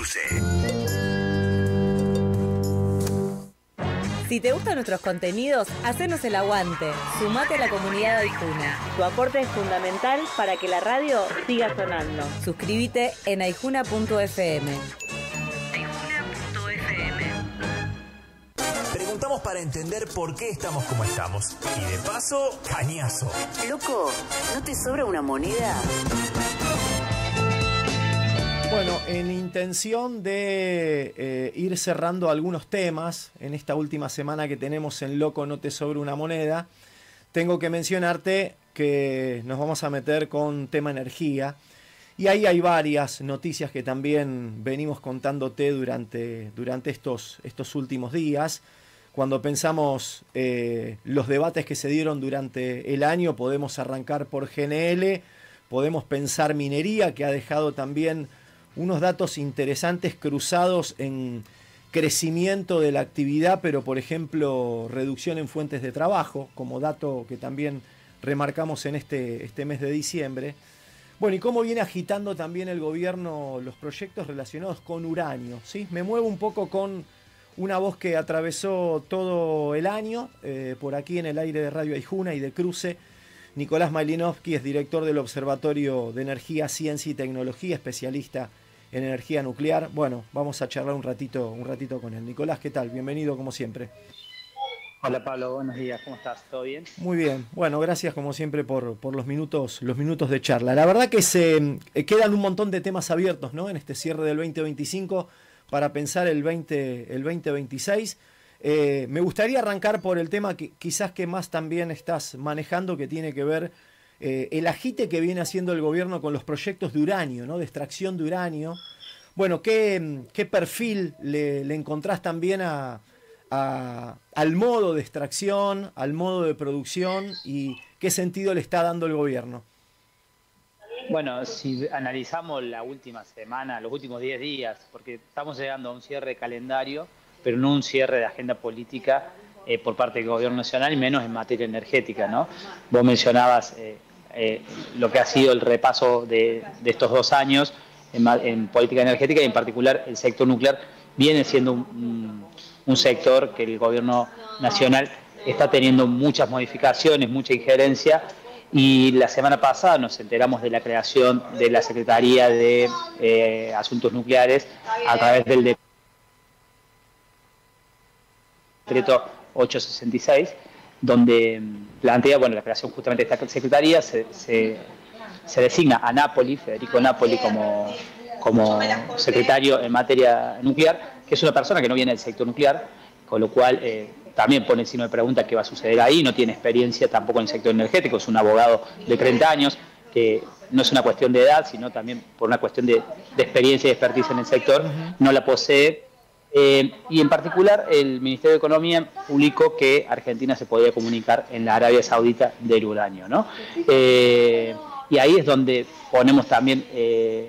Cruce. Si te gustan nuestros contenidos, hacenos el aguante. Sumate a la comunidad de Aijuna. Tu aporte es fundamental para que la radio siga sonando. Suscríbete en aijuna.fm. Preguntamos para entender por qué estamos como estamos. Y de paso, cañazo. Loco, ¿no te sobra una moneda? Bueno, en intención de ir cerrando algunos temas en esta última semana que tenemos en Loco, no te sobra una moneda, tengo que mencionarte que nos vamos a meter con tema energía. Y ahí hay varias noticias que también venimos contándote durante estos últimos días. Cuando pensamos los debates que se dieron durante el año, podemos arrancar por GNL, podemos pensar minería, que ha dejado también unos datos interesantes cruzados en crecimiento de la actividad, pero por ejemplo reducción en fuentes de trabajo, como dato que también remarcamos en este mes de diciembre. Bueno, y cómo viene agitando también el gobierno los proyectos relacionados con uranio, ¿sí? Me muevo un poco con una voz que atravesó todo el año, por aquí en el aire de Radio Aijuna y de Cruce. Nicolás Malinovsky es director del Observatorio de Energía, Ciencia y Tecnología, especialista en energía nuclear. Bueno, vamos a charlar un ratito con él. Nicolás, ¿qué tal? Bienvenido como siempre. Hola Pablo, buenos días, ¿cómo estás? ¿Todo bien? Muy bien, bueno, gracias como siempre por los minutos de charla. La verdad que se quedan un montón de temas abiertos, ¿no? En este cierre del 2025 para pensar el 2026. Me gustaría arrancar por el tema que quizás que más también estás manejando, que tiene que ver el agite que viene haciendo el gobierno con los proyectos de uranio, ¿no? De extracción de uranio. Bueno, ¿qué perfil le encontrás también al modo de extracción, al modo de producción, y qué sentido le está dando el gobierno? Bueno, si analizamos la última semana, los últimos 10 días, porque estamos llegando a un cierre de calendario, pero no un cierre de agenda política por parte del gobierno nacional, y menos en materia energética, ¿no? Vos mencionabas lo que ha sido el repaso de estos 2 años en política energética, y en particular el sector nuclear viene siendo un sector que el gobierno nacional está teniendo muchas modificaciones, mucha injerencia, y la semana pasada nos enteramos de la creación de la Secretaría de Asuntos Nucleares a través del decreto 866, donde plantea la creación justamente de esta secretaría. Se designa a Napoli, Federico Napoli, como secretario en materia nuclear, que es una persona que no viene del sector nuclear, con lo cual también pone el signo de pregunta qué va a suceder ahí. No tiene experiencia tampoco en el sector energético, es un abogado de 30 años, que no es una cuestión de edad, sino también por una cuestión de experiencia y expertise en el sector, no la posee. Y en particular el Ministerio de Economía publicó que Argentina se podía comunicar en la Arabia Saudita del uranio, ¿no? Y ahí es donde ponemos también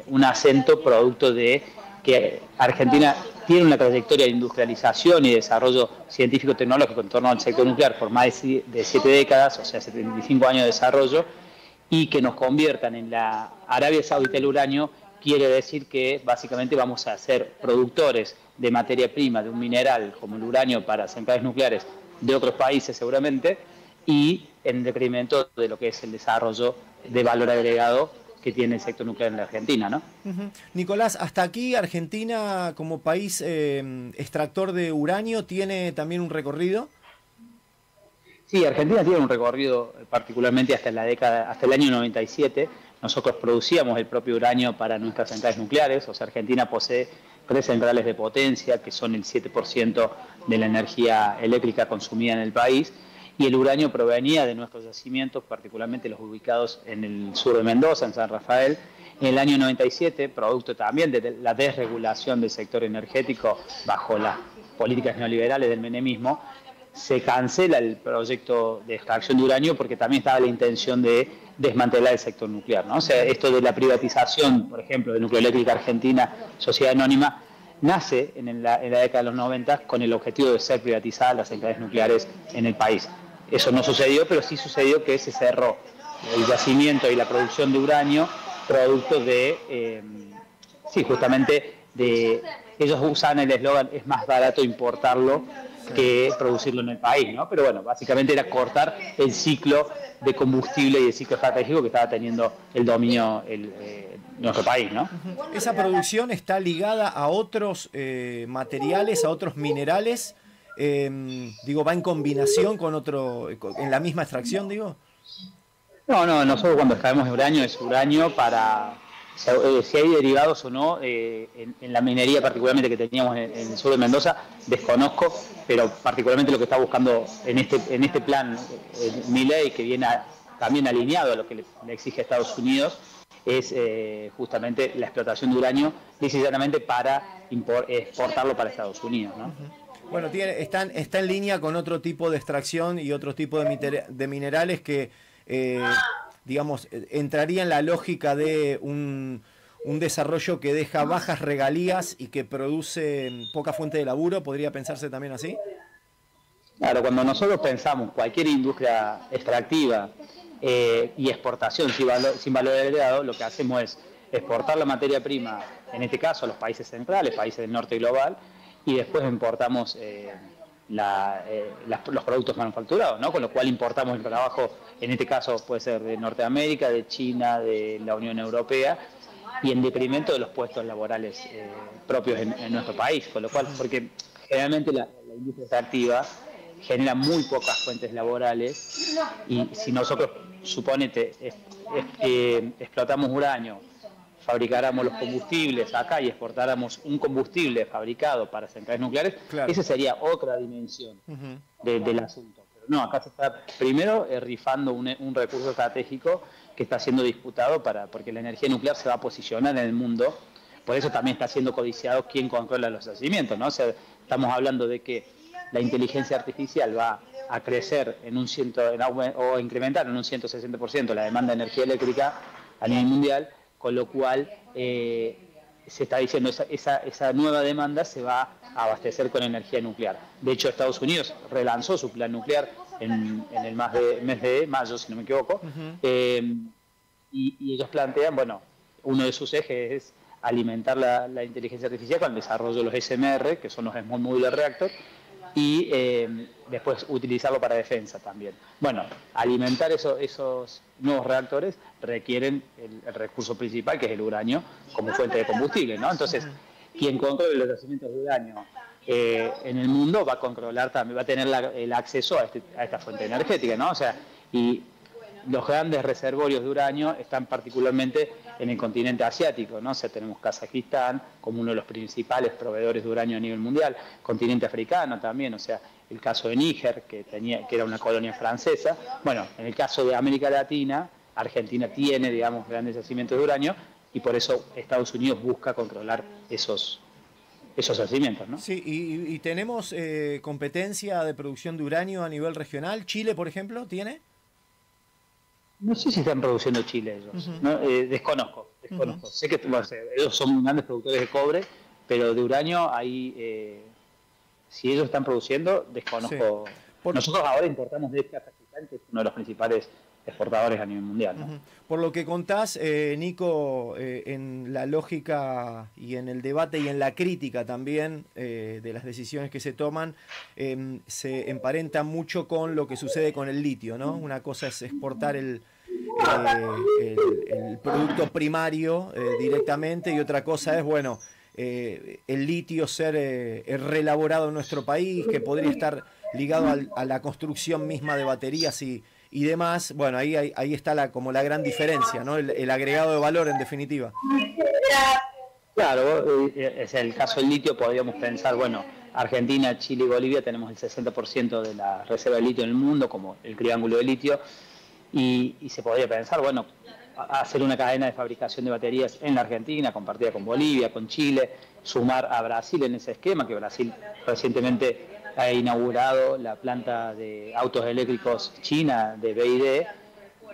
un acento producto de que Argentina tiene una trayectoria de industrialización y desarrollo científico-tecnológico en torno al sector nuclear por más de 7 décadas, o sea, 75 años de desarrollo, y que nos conviertan en la Arabia Saudita del uranio quiere decir que básicamente vamos a ser productores de materia prima, de un mineral como el uranio para centrales nucleares de otros países seguramente, y en detrimento de lo que es el desarrollo de valor agregado que tiene el sector nuclear en la Argentina, ¿no? Nicolás, hasta aquí Argentina como país extractor de uranio tiene también un recorrido. Sí, Argentina tiene un recorrido particularmente hasta el año 97. Nosotros producíamos el propio uranio para nuestras centrales nucleares. O sea, Argentina posee 3 centrales de potencia, que son el 7% de la energía eléctrica consumida en el país, y el uranio provenía de nuestros yacimientos, particularmente los ubicados en el sur de Mendoza, en San Rafael. En el año 97, producto también de la desregulación del sector energético bajo las políticas neoliberales del menemismo, se cancela el proyecto de extracción de uranio porque también estaba la intención de desmantelar el sector nuclear, ¿no? O sea, esto de la privatización, por ejemplo, de Nucleoeléctrica Argentina, sociedad anónima, nace en la década de los 90 con el objetivo de ser privatizadas las centrales nucleares en el país. Eso no sucedió, pero sí sucedió que se cerró el yacimiento y la producción de uranio producto de, justamente ellos usan el eslogan, es más barato importarlo que producirlo en el país, ¿no? Pero bueno, básicamente era cortar el ciclo de combustible y el ciclo estratégico que estaba teniendo el dominio nuestro país, ¿no? ¿Esa producción está ligada a otros materiales, a otros minerales? Digo, ¿va en combinación con en la misma extracción, digo? No, nosotros cuando extraemos uranio es uranio para... Si hay derivados o no, en la minería particularmente que teníamos en el sur de Mendoza, desconozco, pero particularmente lo que está buscando en este plan Milei, que viene también alineado a lo que le exige Estados Unidos, es justamente la explotación de uranio, necesariamente para exportarlo para Estados Unidos, ¿no? Bueno, está en línea con otro tipo de extracción y otro tipo de minerales que... digamos, entraría en la lógica de un desarrollo que deja bajas regalías y que produce poca fuente de laburo. ¿Podría pensarse también así? Claro, cuando nosotros pensamos cualquier industria extractiva y exportación sin valor agregado, lo que hacemos es exportar la materia prima, en este caso a los países centrales, países del norte global, y después importamos los productos manufacturados, ¿no? Con lo cual importamos el trabajo, en este caso puede ser de Norteamérica, de China, de la Unión Europea, y en detrimento de los puestos laborales propios en nuestro país, con lo cual, porque generalmente la industria extractiva genera muy pocas fuentes laborales, y si nosotros, suponete, explotamos uranio, fabricáramos los combustibles acá y exportáramos un combustible fabricado para centrales nucleares, claro, esa sería otra dimensión del asunto. Pero no, acá se está primero rifando un recurso estratégico que está siendo disputado porque la energía nuclear se va a posicionar en el mundo, por eso también está siendo codiciado quién controla los yacimientos, ¿no? O sea, estamos hablando de que la inteligencia artificial va a crecer o incrementar en un 160% la demanda de energía eléctrica a nivel mundial, con lo cual se está diciendo esa nueva demanda se va a abastecer con energía nuclear. De hecho, Estados Unidos relanzó su plan nuclear en el mes de mayo, si no me equivoco, y ellos plantean, bueno, uno de sus ejes es alimentar la inteligencia artificial con el desarrollo de los SMR, que son los Small Modular Reactor, y después utilizarlo para defensa también. Bueno, alimentar esos nuevos reactores requieren el recurso principal, que es el uranio, como fuente de combustible, ¿no? Entonces, quien controle los yacimientos de uranio en el mundo va a controlar también, va a tener el acceso a esta fuente energética, ¿no? O sea, y los grandes reservorios de uranio están particularmente en el continente asiático, ¿no? O sea, tenemos Kazajistán como uno de los principales proveedores de uranio a nivel mundial, continente africano también, o sea, el caso de Níger, que era una colonia francesa. Bueno, en el caso de América Latina, Argentina tiene, digamos, grandes yacimientos de uranio, y por eso Estados Unidos busca controlar esos yacimientos, ¿no? Sí, y tenemos competencia de producción de uranio a nivel regional. ¿Chile, por ejemplo, tiene? No sé si están produciendo Chile ellos, ¿no? Desconozco. Sé que ellos son grandes productores de cobre, pero de uranio ahí, si ellos están produciendo, desconozco. Sí. Nosotros ahora importamos de Kazajistán, que es uno de los principales exportadores a nivel mundial, ¿no? Por lo que contás, Nico, en la lógica y en el debate y en la crítica también de las decisiones que se toman, se emparenta mucho con lo que sucede con el litio, ¿no? Una cosa es exportar el producto primario directamente, y otra cosa es, bueno, el litio ser reelaborado en nuestro país, que podría estar ligado a la construcción misma de baterías y demás. Bueno, ahí está como la gran diferencia, ¿no? El agregado de valor, en definitiva. Claro, es el caso del litio. Podríamos pensar, bueno, Argentina, Chile y Bolivia tenemos el 60% de la reserva de litio en el mundo, como el triángulo de litio, y se podría pensar, bueno, hacer una cadena de fabricación de baterías en la Argentina, compartida con Bolivia, con Chile, sumar a Brasil en ese esquema, que Brasil recientemente ha inaugurado la planta de autos eléctricos china de BYD,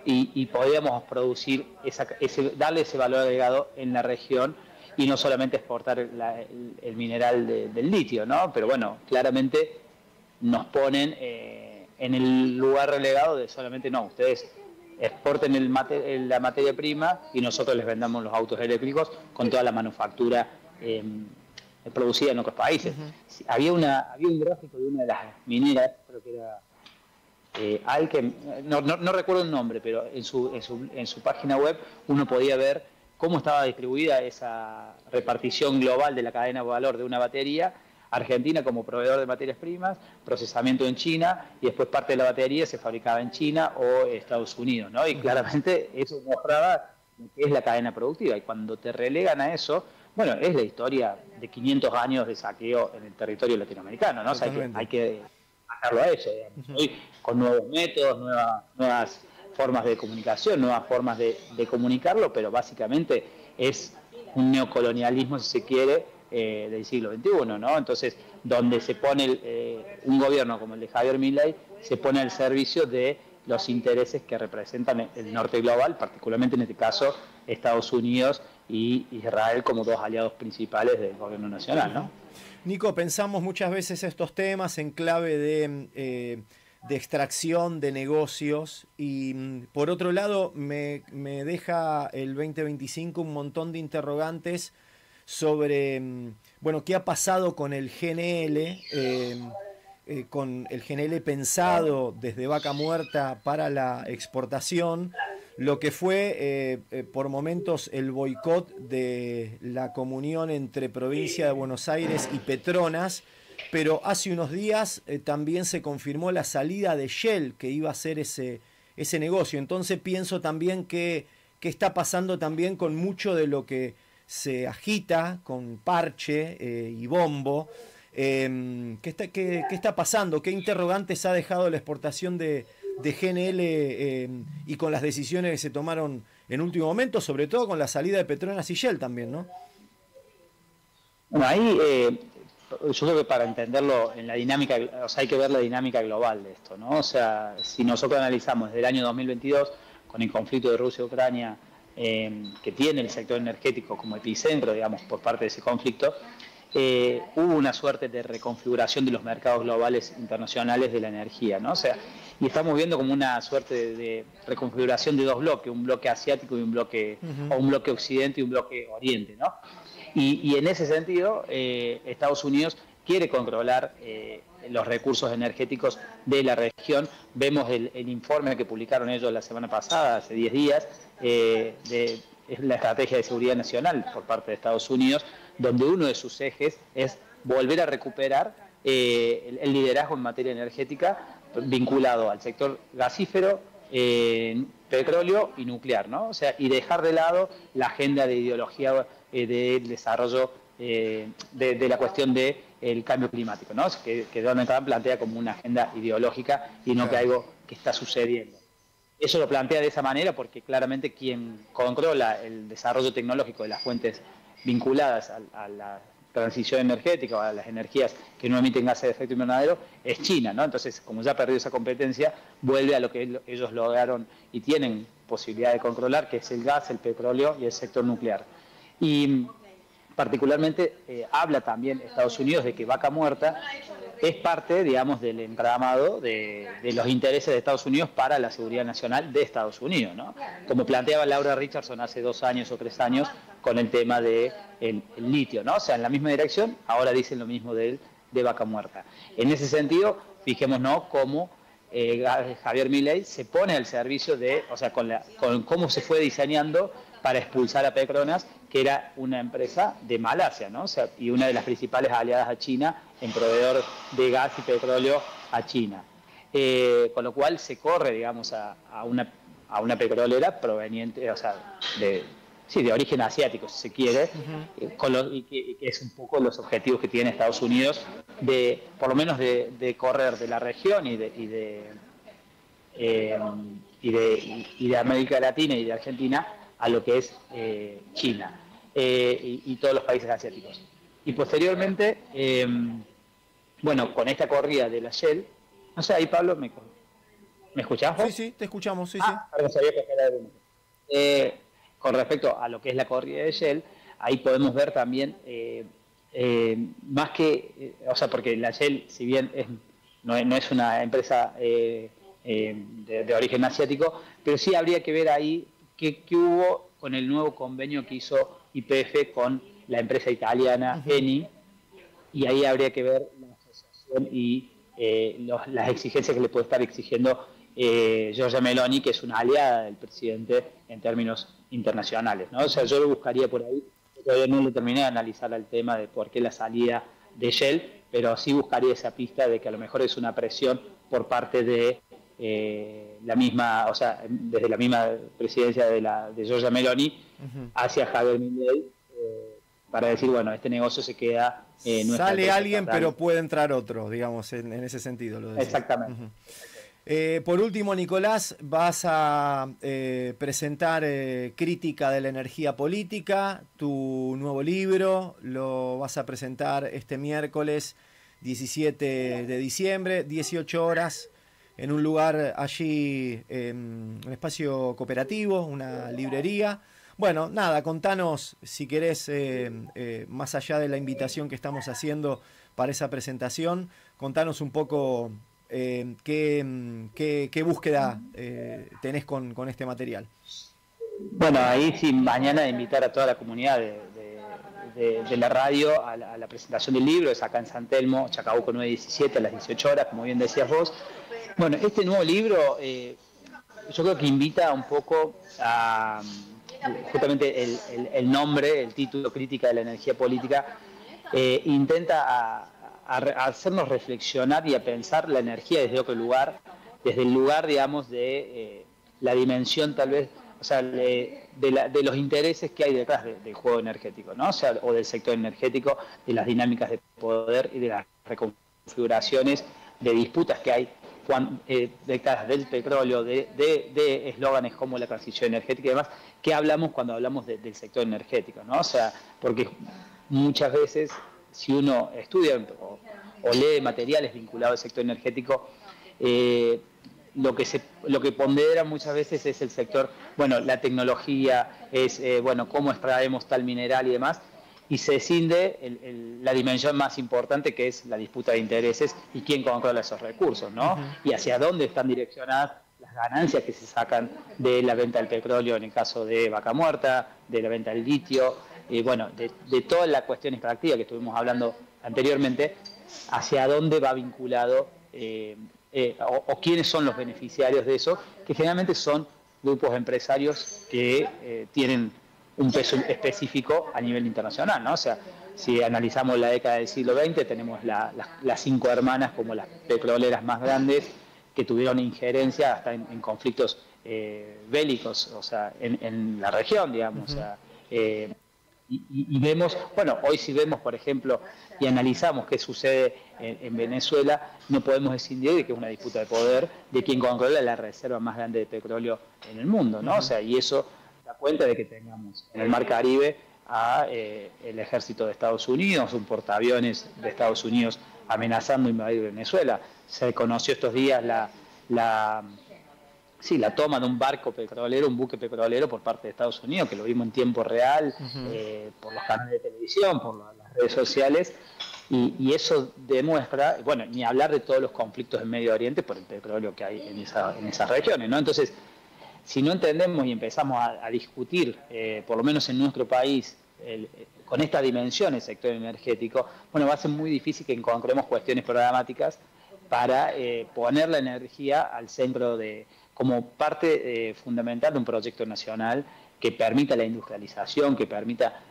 y podríamos producir darle ese valor agregado en la región y no solamente exportar el mineral del litio, ¿no? Pero bueno, claramente nos ponen en el lugar relegado de solamente no, ustedes exporten la materia prima y nosotros les vendamos los autos eléctricos con toda la manufactura producida en otros países. Había un gráfico de una de las mineras, creo que era Alkem, no recuerdo el nombre, pero en su página web uno podía ver cómo estaba distribuida esa repartición global de la cadena de valor de una batería. Argentina como proveedor de materias primas, procesamiento en China, y después parte de la batería se fabricaba en China o Estados Unidos, ¿no? Y claramente eso mostraba lo que es la cadena productiva. Y cuando te relegan a eso, bueno, es la historia de 500 años de saqueo en el territorio latinoamericano, ¿no? O sea, hay que sacarlo a eso, digamos. Hoy, con nuevos métodos, nuevas formas de comunicación, nuevas formas de comunicarlo, pero básicamente es un neocolonialismo, si se quiere, del siglo XXI, ¿no? Entonces, donde se pone un gobierno como el de Javier Milei, se pone al servicio de los intereses que representan el norte global, particularmente en este caso Estados Unidos y Israel como dos aliados principales del gobierno nacional, ¿no? Nico, pensamos muchas veces estos temas en clave de extracción de negocios y por otro lado me deja el 2025 un montón de interrogantes sobre, bueno, qué ha pasado con el GNL, con el GNL pensado desde Vaca Muerta para la exportación, lo que fue por momentos el boicot de la comunión entre Provincia de Buenos Aires y Petronas, pero hace unos días también se confirmó la salida de Shell, que iba a hacer ese negocio. Entonces pienso también que está pasando también con mucho de lo que se agita con parche y bombo. ¿Qué está pasando? ¿Qué interrogantes ha dejado la exportación de GNL y con las decisiones que se tomaron en último momento, sobre todo con la salida de Petronas y Shell también, ¿no? Bueno, ahí yo creo que para entenderlo en la dinámica, o sea, hay que ver la dinámica global de esto, ¿no? O sea, si nosotros analizamos desde el año 2022, con el conflicto de Rusia-Ucrania, que tiene el sector energético como epicentro, digamos, por parte de ese conflicto, hubo una suerte de reconfiguración de los mercados globales internacionales de la energía, ¿no? O sea, y estamos viendo como una suerte de reconfiguración de dos bloques, un bloque asiático y un bloque, o un bloque occidente y un bloque oriente, ¿no? Y en ese sentido, Estados Unidos quiere controlar los recursos energéticos de la región. Vemos el informe que publicaron ellos la semana pasada, hace 10 días, es la estrategia de seguridad nacional por parte de Estados Unidos, donde uno de sus ejes es volver a recuperar el liderazgo en materia energética vinculado al sector gasífero, petróleo y nuclear, ¿no? O sea, y dejar de lado la agenda de ideología del desarrollo de la cuestión del cambio climático, ¿no? Que Donald Trump plantea como una agenda ideológica y no que algo que está sucediendo. Eso lo plantea de esa manera porque claramente quien controla el desarrollo tecnológico de las fuentes vinculadas a la transición energética o a las energías que no emiten gases de efecto invernadero es China, ¿no? Entonces, como ya ha perdido esa competencia, vuelve a lo que ellos lograron y tienen posibilidad de controlar, que es el gas, el petróleo y el sector nuclear. Y particularmente habla también Estados Unidos de que Vaca Muerta es parte, digamos, del entramado de los intereses de Estados Unidos para la seguridad nacional de Estados Unidos, ¿no? Como planteaba Laura Richardson hace 2 años o 3 años con el tema del litio, ¿no? O sea, en la misma dirección, ahora dicen lo mismo de Vaca Muerta. En ese sentido, fijémonos cómo Javier Milei se pone al servicio de, o sea, con cómo se fue diseñando para expulsar a Petronas, que era una empresa de Malasia, ¿no? O sea, y una de las principales aliadas a China en proveedor de gas y petróleo a China. Con lo cual se corre, digamos, a una petrolera proveniente, o sea, de origen asiático, si se quiere, y que es un poco los objetivos que tiene Estados Unidos, por lo menos de correr de la región y de América Latina y de Argentina a lo que es China y todos los países asiáticos. Y posteriormente, bueno, con esta corrida de la Shell, no sé, ahí Pablo, ¿me escuchás vos? Sí, te escuchamos, sí. Pero sabía que era con respecto a lo que es la corrida de Shell, ahí podemos ver también, más que, o sea, porque la Shell, si bien no es una empresa de origen asiático, pero sí habría que ver ahí qué hubo con el nuevo convenio que hizo YPF con la empresa italiana Eni, y ahí habría que ver la asociación y las exigencias que le puede estar exigiendo Giorgia Meloni, que es una aliada del presidente en términos internacionales, ¿no? O sea, yo lo buscaría por ahí. Todavía no lo terminé de analizar el tema de por qué la salida de Shell, pero sí buscaría esa pista de que a lo mejor es una presión por parte de la misma, o sea, desde la misma presidencia de Giorgia Meloni hacia Javier Milei, para decir, bueno, este negocio se queda... Sale alguien, pero puede entrar otro, digamos, en ese sentido. Lo decía. Exactamente. Por último, Nicolás, vas a presentar Crítica de la Energía Política, tu nuevo libro, lo vas a presentar este miércoles 17 de diciembre, 18 horas, en un lugar allí, un espacio cooperativo, una librería. Bueno, nada, contanos, si querés, más allá de la invitación que estamos haciendo para esa presentación, contanos un poco qué búsqueda tenés con este material. Bueno, ahí sí, mañana invitar a toda la comunidad de la radio a la presentación del libro, es acá en San Telmo, Chacabuco 917, a las 18 horas, como bien decías vos. Bueno, este nuevo libro yo creo que invita un poco a... justamente el nombre, el título, Crítica de la Energía Política, intenta a hacernos reflexionar y a pensar la energía desde otro lugar, desde el lugar, digamos, de la dimensión tal vez, o sea, de los intereses que hay detrás del juego energético, ¿no? O sea, o del sector energético, de las dinámicas de poder y de las reconfiguraciones de disputas que hay detrás del petróleo, de eslóganes como la transición energética y demás. ¿Qué hablamos cuando hablamos del sector energético, ¿no? O sea, porque muchas veces, si uno estudia o lee materiales vinculados al sector energético, lo que pondera muchas veces es el sector, bueno, la tecnología, es, bueno, cómo extraemos tal mineral y demás, y se escinde la dimensión más importante, que es la disputa de intereses y quién controla esos recursos, ¿no? Y hacia dónde están direccionadas las ganancias que se sacan de la venta del petróleo en el caso de Vaca Muerta, de la venta del litio, bueno, de toda la cuestión extractiva que estuvimos hablando anteriormente, hacia dónde va vinculado o quiénes son los beneficiarios de eso, que generalmente son grupos empresarios que tienen un peso específico a nivel internacional, ¿no? O sea, si analizamos la década del siglo XX, tenemos las 5 hermanas como las petroleras más grandes que tuvieron injerencia hasta en conflictos bélicos, o sea, en la región, digamos. O sea, y vemos, bueno, hoy si vemos, por ejemplo, y analizamos qué sucede en Venezuela, no podemos escindir de que es una disputa de poder de quien controla la reserva más grande de petróleo en el mundo, ¿no? O sea, y eso da cuenta de que tengamos en el Mar Caribe el ejército de Estados Unidos, un portaaviones de Estados Unidos amenazando invadir Venezuela. Se conoció estos días la toma de un barco petrolero, un buque petrolero por parte de Estados Unidos, que lo vimos en tiempo real, por los canales de televisión, por las redes sociales, y eso demuestra, bueno, ni hablar de todos los conflictos en Medio Oriente por el petróleo que hay en esas regiones, ¿no? Entonces, si no entendemos y empezamos a discutir, por lo menos en nuestro país, con esta dimensión el sector energético, bueno, va a ser muy difícil que encontremos cuestiones programáticas para poner la energía al centro como parte fundamental de un proyecto nacional que permita la industrialización, que permita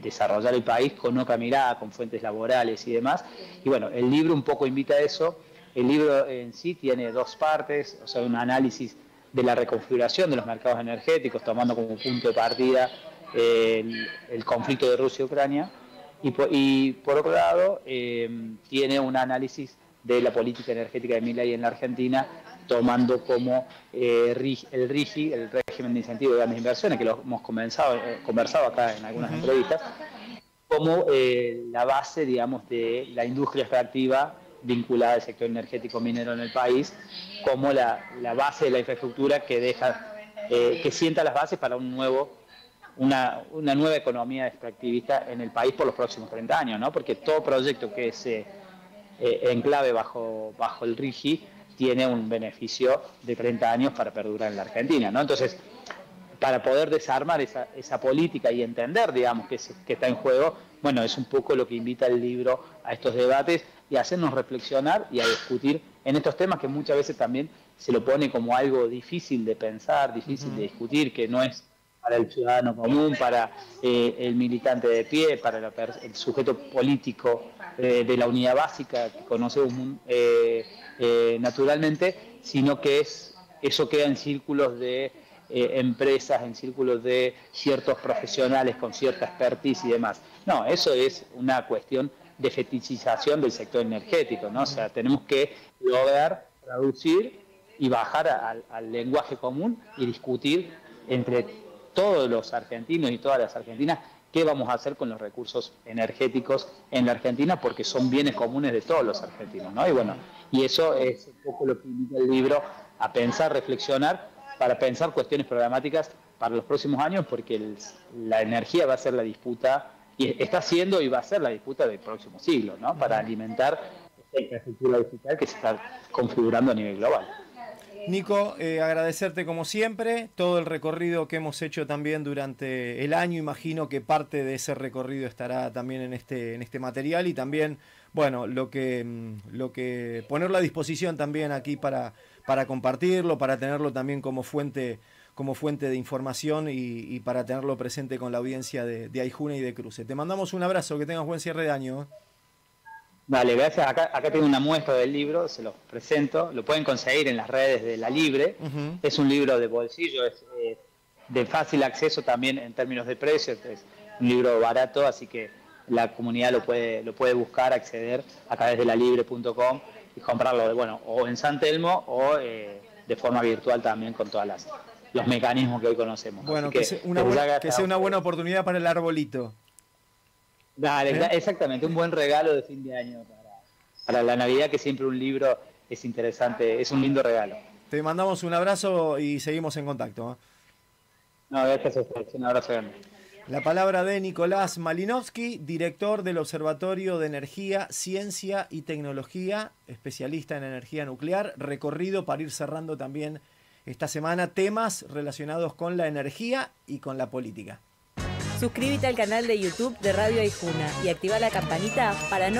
desarrollar el país con otra mirada, con fuentes laborales y demás. Y bueno, el libro un poco invita a eso. El libro en sí tiene 2 partes, o sea, un análisis de la reconfiguración de los mercados energéticos, tomando como punto de partida el conflicto de Rusia y Ucrania, y por otro lado tiene un análisis de la política energética de Milei en la Argentina, tomando como el RIGI, el régimen de incentivo de grandes inversiones, que lo hemos conversado acá en algunas entrevistas, como la base, digamos, de la industria extractiva vinculada al sector energético minero en el país, como la base de la infraestructura que sienta las bases para una nueva economía extractivista en el país por los próximos 30 años, ¿no? Porque todo proyecto que se enclave bajo el RIGI tiene un beneficio de 30 años para perdurar en la Argentina, ¿no? Entonces, para poder desarmar esa política y entender, digamos, que está en juego, bueno, es un poco lo que invita el libro a estos debates y a hacernos reflexionar y a discutir en estos temas que muchas veces también se lo pone como algo difícil de pensar, difícil de discutir, que no es para el ciudadano común, para el militante de pie, para el sujeto político de la unidad básica que conocemos naturalmente, sino que eso queda en círculos de empresas, en círculos de ciertos profesionales con cierta expertise y demás. No, eso es una cuestión de fetichización del sector energético, ¿no? O sea, tenemos que lograr traducir y bajar al lenguaje común y discutir entre todos los argentinos y todas las argentinas qué vamos a hacer con los recursos energéticos en la Argentina, porque son bienes comunes de todos los argentinos, ¿no? Y bueno, y eso es un poco lo que invita el libro a pensar, reflexionar, para pensar cuestiones programáticas para los próximos años, porque la energía va a ser la disputa, y está siendo y va a ser la disputa del próximo siglo, ¿no? Para alimentar esta infraestructura digital que se está configurando a nivel global. Nico, agradecerte como siempre, todo el recorrido que hemos hecho también durante el año. Imagino que parte de ese recorrido estará también en este material, y también, bueno, lo que ponerlo a disposición también aquí para compartirlo, para tenerlo también como fuente de información y para tenerlo presente con la audiencia de Aijuna y de Cruce. Te mandamos un abrazo, que tengas buen cierre de año. Vale, gracias. Acá tengo una muestra del libro, se los presento. Lo pueden conseguir en las redes de La Libre. Es un libro de bolsillo, es de fácil acceso también en términos de precios. Es un libro barato, así que la comunidad lo puede buscar, acceder a través de lalibre.com y comprarlo, o en San Telmo o de forma virtual también, con todos los mecanismos que hoy conocemos. Bueno, que sea una buena oportunidad para el arbolito. Dale, exactamente, un buen regalo de fin de año para la Navidad, que siempre un libro es interesante, es un lindo regalo. Te mandamos un abrazo y seguimos en contacto. No, gracias a ustedes, un abrazo grande. La palabra de Nicolás Malinowski, director del Observatorio de Energía, Ciencia y Tecnología, especialista en energía nuclear, recorrido para ir cerrando también esta semana temas relacionados con la energía y con la política. Suscríbete al canal de YouTube de Radio Aijuna y activa la campanita para no